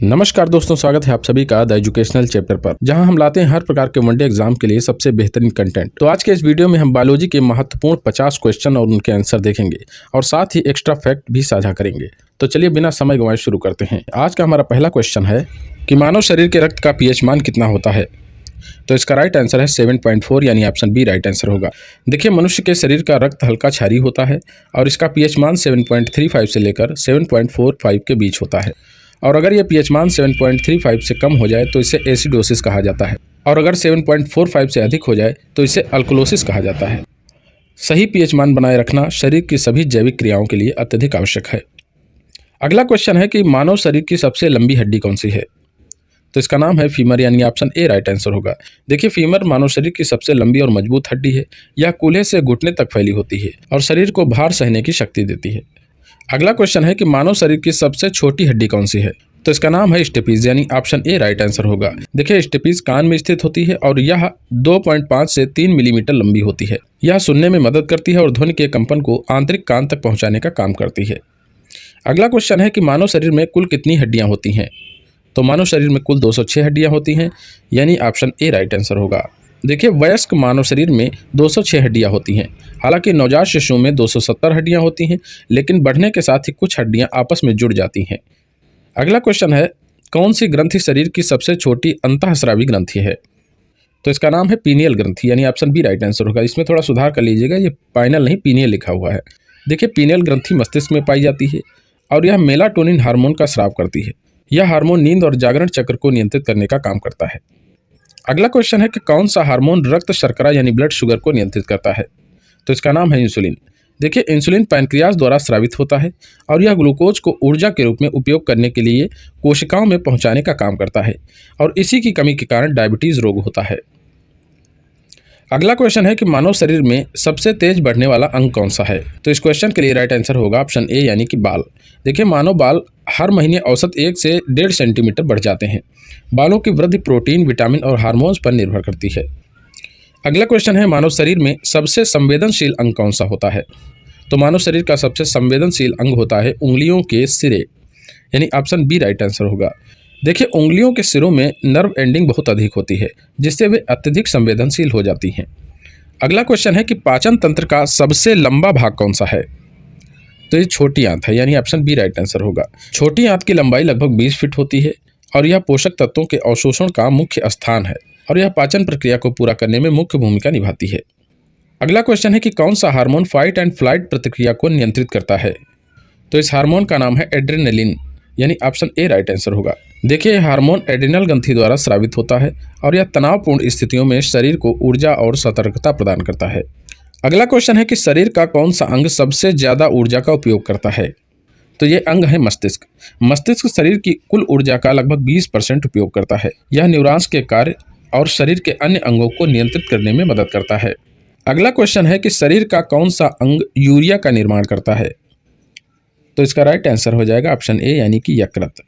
नमस्कार दोस्तों, स्वागत है आप सभी का द एजुकेशनल चैप्टर पर, जहां हम लाते हैं हर प्रकार के वनडे एग्जाम के लिए सबसे बेहतरीन कंटेंट। तो आज के इस वीडियो में हम बायोलॉजी के महत्वपूर्ण 50 क्वेश्चन और उनके आंसर देखेंगे और साथ ही एक्स्ट्रा फैक्ट भी साझा करेंगे। तो चलिए बिना समय गंवाए शुरू करते हैं। आज का हमारा पहला क्वेश्चन है कि मानव शरीर के रक्त का पीएच मान कितना होता है। तो इसका राइट आंसर है 7.4 यानी ऑप्शन बी राइट आंसर होगा। देखिए, मनुष्य के शरीर का रक्त हल्का क्षारीय होता है और इसका पीएच मान 7.35 से लेकर 7.45 के बीच होता है। और अगर ये पीएच मान 7.35 से कम हो जाए तो इसे एसिडोसिस कहा जाता है, और अगर 7.45 से अधिक हो जाए तो इसे अल्कलोसिस कहा जाता है। सही पीएच मान बनाए रखना शरीर की सभी जैविक क्रियाओं के लिए अत्यधिक आवश्यक है। अगला क्वेश्चन है कि मानव शरीर की सबसे लंबी हड्डी कौन सी है। तो इसका नाम है फीमर यानी ऑप्शन ए राइट आंसर होगा। देखिए, फीमर मानव शरीर की सबसे लंबी और मजबूत हड्डी है। यह कूल्हे से घुटने तक फैली होती है और शरीर को भार सहने की शक्ति देती है। अगला क्वेश्चन है कि मानव शरीर की सबसे छोटी हड्डी कौन सी है। तो इसका नाम है स्टेपीज यानी ऑप्शन ए राइट आंसर होगा। देखिए, स्टेपीज कान में स्थित होती है और यह 2.5 से 3 मिलीमीटर लंबी होती है। यह सुनने में मदद करती है और ध्वनि के कंपन को आंतरिक कान तक पहुंचाने का काम करती है। अगला क्वेश्चन है कि मानव शरीर में कुल कितनी हड्डियां होती हैं। तो मानव शरीर में कुल 206 हड्डियां होती हैं यानी ऑप्शन ए राइट आंसर होगा। देखिए, वयस्क मानव शरीर में 206 हड्डियां होती हैं। हालांकि नवजात शिशुओं में 270 हड्डियां होती हैं, लेकिन बढ़ने के साथ ही कुछ हड्डियां आपस में जुड़ जाती हैं। अगला क्वेश्चन है, कौन सी ग्रंथि शरीर की सबसे छोटी अंतःस्रावी ग्रंथि है। तो इसका नाम है पीनियल ग्रंथि यानी ऑप्शन बी राइट आंसर होगा। इसमें थोड़ा सुधार कर लीजिएगा, ये पाइनल नहीं पीनियल लिखा हुआ है। देखिए, पीनियल ग्रंथि मस्तिष्क में पाई जाती है और यह मेलाटोनिन हार्मोन का स्राव करती है। यह हार्मोन नींद और जागरण चक्र को नियंत्रित करने का काम करता है। अगला क्वेश्चन है कि कौन सा हार्मोन रक्त शर्करा यानी ब्लड शुगर को नियंत्रित करता है। तो इसका नाम है इंसुलिन। देखिए, इंसुलिन पैनक्रियाज द्वारा स्रावित होता है और यह ग्लूकोज को ऊर्जा के रूप में उपयोग करने के लिए कोशिकाओं में पहुंचाने का काम करता है और इसी की कमी के कारण डायबिटीज रोग होता है। अगला क्वेश्चन है कि मानव शरीर में सबसे तेज बढ़ने वाला अंग कौन सा है। तो इस क्वेश्चन के लिए राइट आंसर होगा ऑप्शन ए यानी कि बाल। देखिए, मानव बाल हर महीने औसत 1 से 1.5 सेंटीमीटर बढ़ जाते हैं। बालों की वृद्धि प्रोटीन, विटामिन और हार्मोन्स पर निर्भर करती है। अगला क्वेश्चन है, मानव शरीर में सबसे संवेदनशील अंग कौन सा होता है। तो मानव शरीर का सबसे संवेदनशील अंग होता है उंगलियों के सिरे यानी ऑप्शन बी राइट आंसर होगा। देखिए, उंगलियों के सिरों में नर्व एंडिंग बहुत अधिक होती है, जिससे वे अत्यधिक संवेदनशील हो जाती हैं। अगला क्वेश्चन है कि पाचन तंत्र का सबसे लंबा भाग कौन सा है। तो ये छोटी आंत है यानी ऑप्शन बी राइट आंसर होगा। छोटी आंत की लंबाई लगभग 20 फीट होती है और यह पोषक तत्वों के अवशोषण का मुख्य स्थान है और यह पाचन प्रक्रिया को पूरा करने में मुख्य भूमिका निभाती है। अगला क्वेश्चन है कि कौन सा हार्मोन फाइट एंड फ्लाइट प्रतिक्रिया को नियंत्रित करता है। तो इस हार्मोन का नाम है एड्रेनलिन यानी ऑप्शन ए राइट आंसर होगा। देखिए, यह हार्मोन एड्रिनल ग्रंथि द्वारा स्रावित होता है और यह तनावपूर्ण स्थितियों में शरीर को ऊर्जा और सतर्कता प्रदान करता है। अगला क्वेश्चन है कि शरीर का कौन सा अंग सबसे ज्यादा ऊर्जा का उपयोग करता है। तो ये अंग है मस्तिष्क। मस्तिष्क शरीर की कुल ऊर्जा का लगभग 20% उपयोग करता है। यह न्यूरॉन्स के कार्य और शरीर के अन्य अंगों को नियंत्रित करने में मदद करता है। अगला क्वेश्चन है कि शरीर का कौन सा अंग यूरिया का निर्माण करता है। तो इसका राइट आंसर हो जाएगा ऑप्शन ए यानी कि यकृत।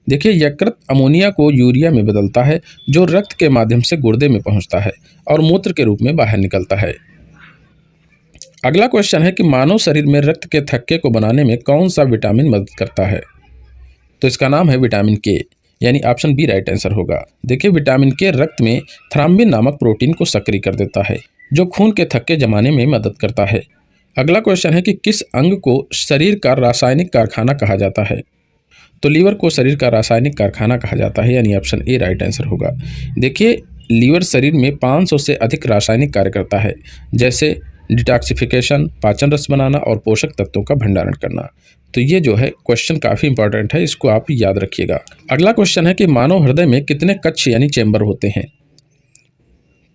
देखिए, यकृत अमोनिया को यूरिया में बदलता है, जो रक्त के माध्यम से गुर्दे में पहुंचता है और मूत्र के रूप में बाहर निकलता है। अगला क्वेश्चन है कि मानव शरीर में रक्त के थक्के को बनाने में कौन सा विटामिन मदद करता है। तो इसका नाम है विटामिन के यानी ऑप्शन बी राइट आंसर होगा। देखिए, विटामिन के रक्त में थ्राम्बिन नामक प्रोटीन को सक्रिय कर देता है, जो खून के थक्के जमाने में मदद करता है। अगला क्वेश्चन है कि किस अंग को शरीर का रासायनिक कारखाना कहा जाता है। तो लीवर को शरीर का रासायनिक कारखाना कहा जाता है यानी ऑप्शन ए राइट आंसर होगा। देखिए, लीवर शरीर में 500 से अधिक रासायनिक कार्य करता है, जैसे डिटॉक्सिफिकेशन, पाचन रस बनाना और पोषक तत्वों का भंडारण करना। तो ये जो है क्वेश्चन काफ़ी इंपॉर्टेंट है, इसको आप याद रखिएगा। अगला क्वेश्चन है कि मानव हृदय में कितने कक्ष यानी चेंबर होते हैं।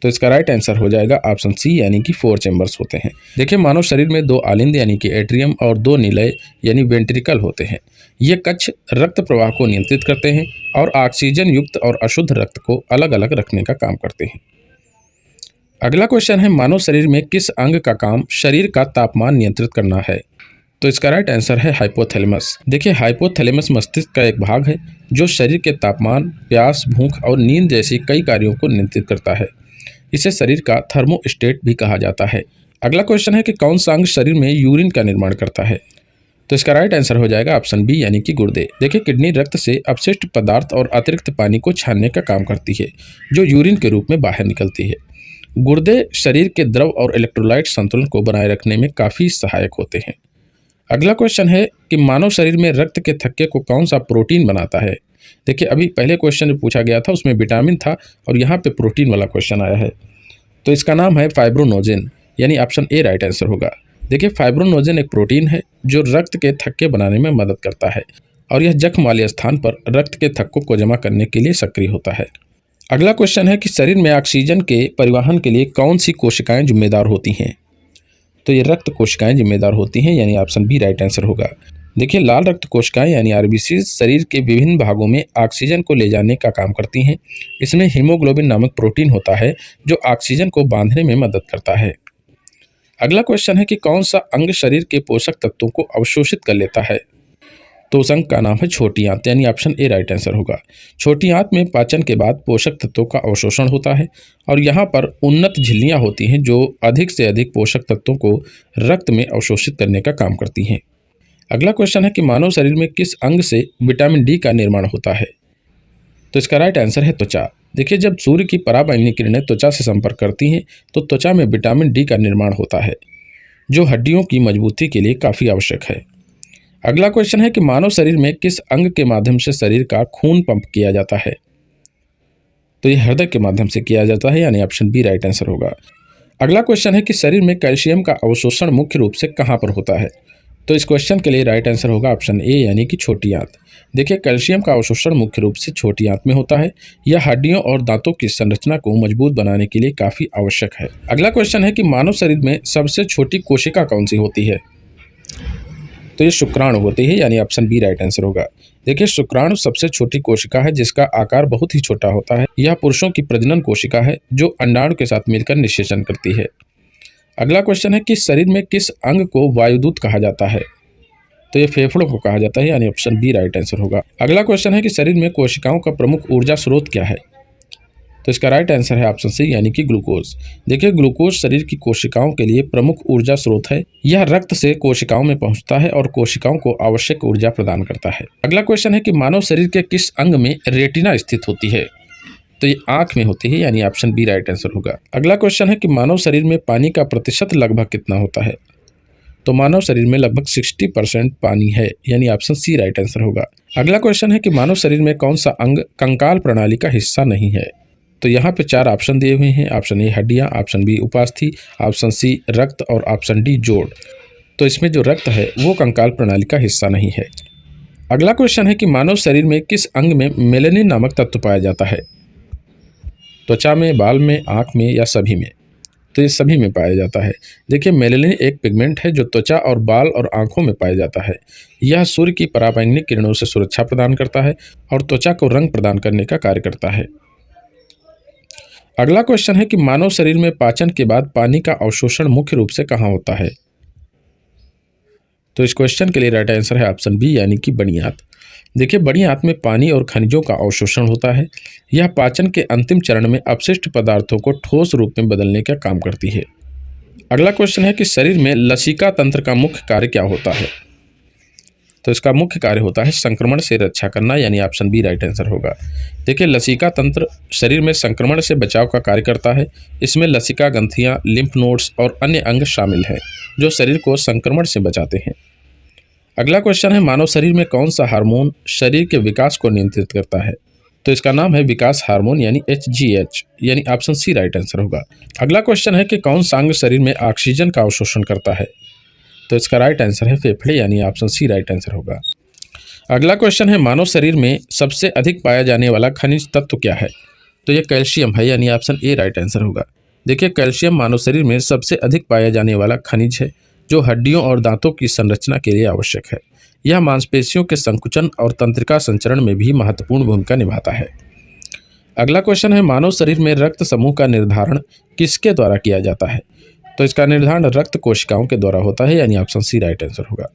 तो इसका राइट आंसर हो जाएगा ऑप्शन सी यानी कि 4 चेंबर्स होते हैं। देखिए, मानव शरीर में 2 आलिंद यानी कि एट्रियम और 2 निलय यानी वेंट्रिकल होते हैं। ये कक्ष रक्त प्रवाह को नियंत्रित करते हैं और ऑक्सीजन युक्त और अशुद्ध रक्त को अलग अलग रखने का काम करते हैं। अगला क्वेश्चन है, मानव शरीर में किस अंग का काम शरीर का तापमान नियंत्रित करना है। तो इसका राइट आंसर है हाइपोथैलेमस। देखिए, हाइपोथैलेमस मस्तिष्क का एक भाग है जो शरीर के तापमान, प्यास, भूख और नींद जैसी कई कार्यों को नियंत्रित करता है। इसे शरीर का थर्मोस्टेट भी कहा जाता है। अगला क्वेश्चन है कि कौन सा अंग शरीर में यूरिन का निर्माण करता है। तो इसका राइट आंसर हो जाएगा ऑप्शन बी यानी कि गुर्दे। देखिए किडनी रक्त से अपशिष्ट पदार्थ और अतिरिक्त पानी को छानने का काम करती है, जो यूरिन के रूप में बाहर निकलती है। गुर्दे शरीर के द्रव और इलेक्ट्रोलाइट संतुलन को बनाए रखने में काफ़ी सहायक होते हैं। अगला क्वेश्चन है कि मानव शरीर में रक्त के थक्के को कौन सा प्रोटीन बनाता है। देखिए अभी पहले क्वेश्चन जो पूछा गया था उसमें विटामिन था और यहाँ पे प्रोटीन वाला क्वेश्चन आया है, तो इसका नाम है फाइब्रोनोजेन, यानी ऑप्शन ए राइट आंसर होगा। देखिए फाइब्रोनोजेन एक प्रोटीन है जो रक्त के थक्के बनाने में मदद करता है और यह जख्म वाले स्थान पर रक्त के थक्कों को जमा करने के लिए सक्रिय होता है। अगला क्वेश्चन है कि शरीर में ऑक्सीजन के परिवहन के लिए कौन सी कोशिकाएं जिम्मेदार होती हैं। तो ये रक्त कोशिकाएं जिम्मेदार होती हैं, यानी ऑप्शन बी राइट आंसर होगा। देखिए लाल रक्त कोशिकाएं यानी आरबीसी शरीर के विभिन्न भागों में ऑक्सीजन को ले जाने का काम करती हैं। इसमें हीमोग्लोबिन नामक प्रोटीन होता है जो ऑक्सीजन को बांधने में मदद करता है। अगला क्वेश्चन है कि कौन सा अंग शरीर के पोषक तत्वों को अवशोषित कर लेता है। तो उस अंग का नाम है छोटी आंत, यानी ऑप्शन ए राइट आंसर होगा। छोटी आंत में पाचन के बाद पोषक तत्वों का अवशोषण होता है और यहाँ पर उन्नत झिल्लियाँ होती हैं जो अधिक से अधिक पोषक तत्वों को रक्त में अवशोषित करने का काम करती हैं। अगला क्वेश्चन है कि मानव शरीर में किस अंग से विटामिन डी का निर्माण होता है। तो इसका राइट आंसर है त्वचा। देखिए जब सूर्य की पराबैंगनी किरणें त्वचा से संपर्क करती हैं तो त्वचा में विटामिन डी का निर्माण होता है, जो हड्डियों की मजबूती के लिए काफ़ी आवश्यक है। अगला क्वेश्चन है कि मानव शरीर में किस अंग के माध्यम से शरीर का खून पंप किया जाता है। तो ये हृदय के माध्यम से किया जाता है, यानी ऑप्शन बी राइट आंसर होगा। अगला क्वेश्चन है कि शरीर में कैल्शियम का अवशोषण मुख्य रूप से कहाँ पर होता है। तो इस क्वेश्चन के लिए राइट आंसर होगा ऑप्शन ए यानी कि छोटी आंत। देखिए कैल्शियम का अवशोषण मुख्य रूप से छोटी आंत में होता है। यह हड्डियों और दांतों की संरचना को मजबूत बनाने के लिए काफ़ी आवश्यक है। अगला क्वेश्चन है कि मानव शरीर में सबसे छोटी कोशिका कौन सी होती है। तो ये शुक्राणु होती है, यानी ऑप्शन बी राइट आंसर होगा। देखिए शुक्राणु सबसे छोटी कोशिका है जिसका आकार बहुत ही छोटा होता है। यह पुरुषों की प्रजनन कोशिका है जो अंडाणु के साथ मिलकर निषेचन करती है। अगला क्वेश्चन है कि शरीर में किस अंग को वायुदूत कहा जाता है। तो ये फेफड़ों को कहा जाता है, यानी ऑप्शन बी राइट आंसर होगा। अगला क्वेश्चन है कि शरीर में कोशिकाओं का प्रमुख ऊर्जा स्रोत क्या है। तो इसका राइट आंसर है ऑप्शन सी यानी कि ग्लूकोज। देखिए ग्लूकोज शरीर की कोशिकाओं के लिए प्रमुख ऊर्जा स्रोत है। यह रक्त से कोशिकाओं में पहुंचता है और कोशिकाओं को आवश्यक ऊर्जा प्रदान करता है। अगला क्वेश्चन है कि मानव शरीर के किस अंग में रेटिना स्थित होती है। तो ये आंख में होती है, यानी ऑप्शन बी राइट आंसर होगा। अगला क्वेश्चन है कि मानव शरीर में पानी का प्रतिशत लगभग कितना होता है। तो मानव शरीर में लगभग 60% पानी है, यानी ऑप्शन सी राइट आंसर होगा। अगला क्वेश्चन है कि मानव शरीर में कौन सा अंग कंकाल प्रणाली का हिस्सा नहीं है। तो यहाँ पे 4 ऑप्शन दिए हुए हैं। ऑप्शन ए हड्डियाँ, ऑप्शन बी उपास्थि, ऑप्शन सी रक्त और ऑप्शन डी जोड़। तो इसमें जो रक्त है वो कंकाल प्रणाली का हिस्सा नहीं है। अगला क्वेश्चन है कि मानव शरीर में किस अंग में मेलेनिन नामक तत्व पाया जाता है। त्वचा में, बाल में, आँख में या सभी में। तो ये सभी में पाया जाता है। देखिए मेलेनिन एक पिगमेंट है जो त्वचा और बाल और आँखों में पाया जाता है। यह सूर्य की पराबैंगनी किरणों से सुरक्षा प्रदान करता है और त्वचा को रंग प्रदान करने का कार्य करता है। अगला क्वेश्चन है कि मानव शरीर में पाचन के बाद पानी का अवशोषण मुख्य रूप से कहाँ होता है। तो इस क्वेश्चन के लिए राइट आंसर है ऑप्शन बी यानी कि बड़ी आंत। देखिए बड़ी आंत में पानी और खनिजों का अवशोषण होता है। यह पाचन के अंतिम चरण में अपशिष्ट पदार्थों को ठोस रूप में बदलने का काम करती है। अगला क्वेश्चन है कि शरीर में लसिका तंत्र का मुख्य कार्य क्या होता है। तो इसका मुख्य कार्य होता है संक्रमण से रक्षा करना, यानी ऑप्शन बी राइट आंसर होगा। देखिए लसिका तंत्र शरीर में संक्रमण से बचाव का कार्य करता है। इसमें लसिका ग्रंथियाँ, लिम्फ नोड्स और अन्य अंग शामिल हैं जो शरीर को संक्रमण से बचाते हैं। अगला क्वेश्चन है मानव शरीर में कौन सा हार्मोन शरीर के विकास को नियंत्रित करता है। तो इसका नाम है विकास हार्मोन, यानी HGH, यानी ऑप्शन सी राइट आंसर होगा। अगला क्वेश्चन है कि कौन सा अंग शरीर में ऑक्सीजन का अवशोषण करता है। तो इसका राइट आंसर है फेफड़े, यानी ऑप्शन सी राइट आंसर होगा। अगला क्वेश्चन है मानव शरीर में सबसे अधिक पाया जाने वाला खनिज तत्व क्या है। तो ये कैल्शियम है, यानी ऑप्शन ए राइट आंसर होगा। देखिए कैल्शियम मानव शरीर में सबसे अधिक पाया जाने वाला खनिज है जो हड्डियों और दांतों की संरचना के लिए आवश्यक है। यह मांसपेशियों के संकुचन और तंत्रिका संचरण में भी महत्वपूर्ण भूमिका निभाता है। अगला क्वेश्चन है मानव शरीर में रक्त समूह का निर्धारण किसके द्वारा किया जाता है। तो इसका निर्धारण रक्त कोशिकाओं के द्वारा होता है, यानी ऑप्शन सी राइट आंसर होगा।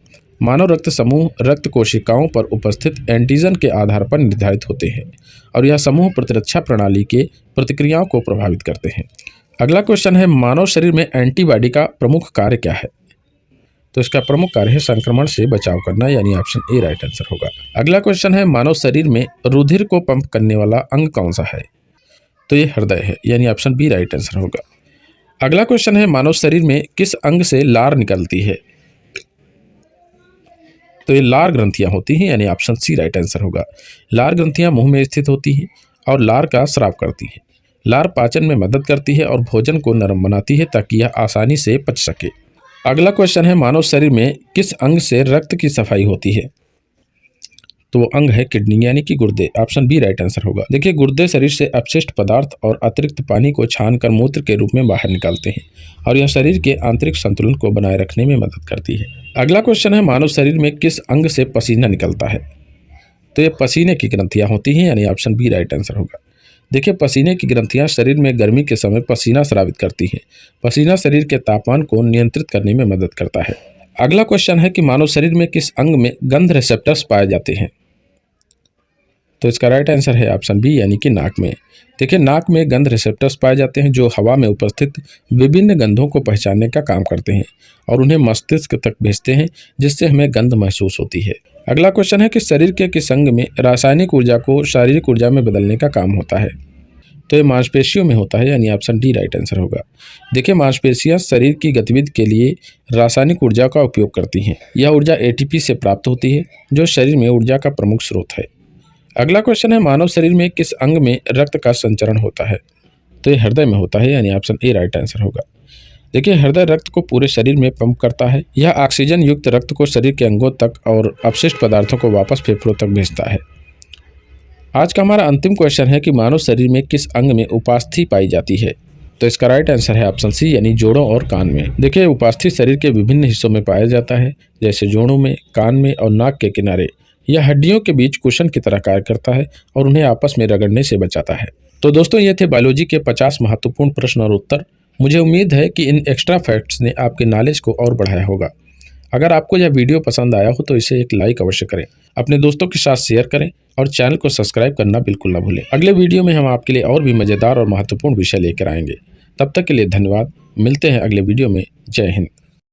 मानव रक्त समूह रक्त कोशिकाओं पर उपस्थित एंटीजन के आधार पर निर्धारित होते हैं और यह समूह प्रतिरक्षा प्रणाली के प्रतिक्रियाओं को प्रभावित करते हैं। अगला क्वेश्चन है मानव शरीर में एंटीबॉडी का प्रमुख कार्य क्या है। तो इसका प्रमुख कार्य है संक्रमण से बचाव करना, यानी ऑप्शन ए राइट आंसर होगा। अगला क्वेश्चन है मानव शरीर में रुधिर को पंप करने वाला अंग कौन सा है? तो ये हृदय है, यानी ऑप्शन बी राइट आंसर होगा। अगला क्वेश्चन है मानव शरीर में किस अंग से लार निकलती है? तो ये लार ग्रंथियां होती हैं, यानी ऑप्शन सी राइट आंसर होगा। लार ग्रंथियां मुंह में स्थित होती हैं और लार का स्राव करती हैं। लार पाचन में मदद करती है और भोजन को नरम बनाती है ताकि यह आसानी से पच सके। अगला क्वेश्चन है मानव शरीर में किस अंग से रक्त की सफाई होती है? तो वो अंग है किडनी, यानी कि गुर्दे। ऑप्शन बी राइट आंसर होगा। देखिए, गुर्दे शरीर से अपशिष्ट पदार्थ और अतिरिक्त पानी को छानकर मूत्र के रूप में बाहर निकालते हैं और यह शरीर के आंतरिक संतुलन को बनाए रखने में मदद करती है। अगला क्वेश्चन है मानव शरीर में किस अंग से पसीना निकलता है? तो ये पसीने की ग्रंथियां होती हैं, यानी ऑप्शन बी राइट आंसर होगा। देखिए, पसीने की ग्रंथियां शरीर में गर्मी के समय पसीना स्रावित करती हैं। पसीना शरीर के तापमान को नियंत्रित करने में मदद करता है। अगला क्वेश्चन है कि मानव शरीर में किस अंग में गंध रिसेप्टर्स पाए जाते हैं? तो इसका राइट आंसर है ऑप्शन बी, यानी कि नाक में। देखिए, नाक में गंध रिसेप्टर्स पाए जाते हैं जो हवा में उपस्थित विभिन्न गंधों को पहचानने का काम करते हैं और उन्हें मस्तिष्क तक भेजते हैं, जिससे हमें गंध महसूस होती है। अगला क्वेश्चन है कि शरीर के किस अंग में रासायनिक ऊर्जा को शारीरिक ऊर्जा में बदलने का काम होता है? तो ये मांसपेशियों में होता है, यानी ऑप्शन डी राइट आंसर होगा। देखिए, मांसपेशियां शरीर की गतिविधि के लिए रासायनिक ऊर्जा का उपयोग करती हैं। यह ऊर्जा एटीपी से प्राप्त होती है जो शरीर में ऊर्जा का प्रमुख स्रोत है। अगला क्वेश्चन है मानव शरीर में किस अंग में रक्त का संचरण होता है? तो ये हृदय में होता है, यानी ऑप्शन ए राइट आंसर होगा। देखिए, हृदय रक्त को पूरे शरीर में पंप करता है। यह ऑक्सीजन युक्त रक्त को शरीर के अंगों तक और अपशिष्ट पदार्थों को वापस फेफड़ों तक भेजता है। आज का हमारा अंतिम क्वेश्चन है कि मानव शरीर में किस अंग में उपास्थि पाई जाती है? तो इसका राइट आंसर है ऑप्शन सी, यानी जोड़ों और कान में। देखिए, उपास्थि शरीर के विभिन्न हिस्सों में पाया जाता है, जैसे जोड़ों में, कान में और नाक के किनारे। यह हड्डियों के बीच कुशन की तरह कार्य करता है और उन्हें आपस में रगड़ने से बचाता है। तो दोस्तों, ये थे बायोलॉजी के 50 महत्वपूर्ण प्रश्न और उत्तर। मुझे उम्मीद है कि इन एक्स्ट्रा फैक्ट्स ने आपके नॉलेज को और बढ़ाया होगा। अगर आपको यह वीडियो पसंद आया हो तो इसे एक लाइक अवश्य करें, अपने दोस्तों के साथ शेयर करें और चैनल को सब्सक्राइब करना बिल्कुल ना भूलें। अगले वीडियो में हम आपके लिए और भी मज़ेदार और महत्वपूर्ण विषय लेकर आएंगे। तब तक के लिए धन्यवाद। मिलते हैं अगले वीडियो में। जय हिंद।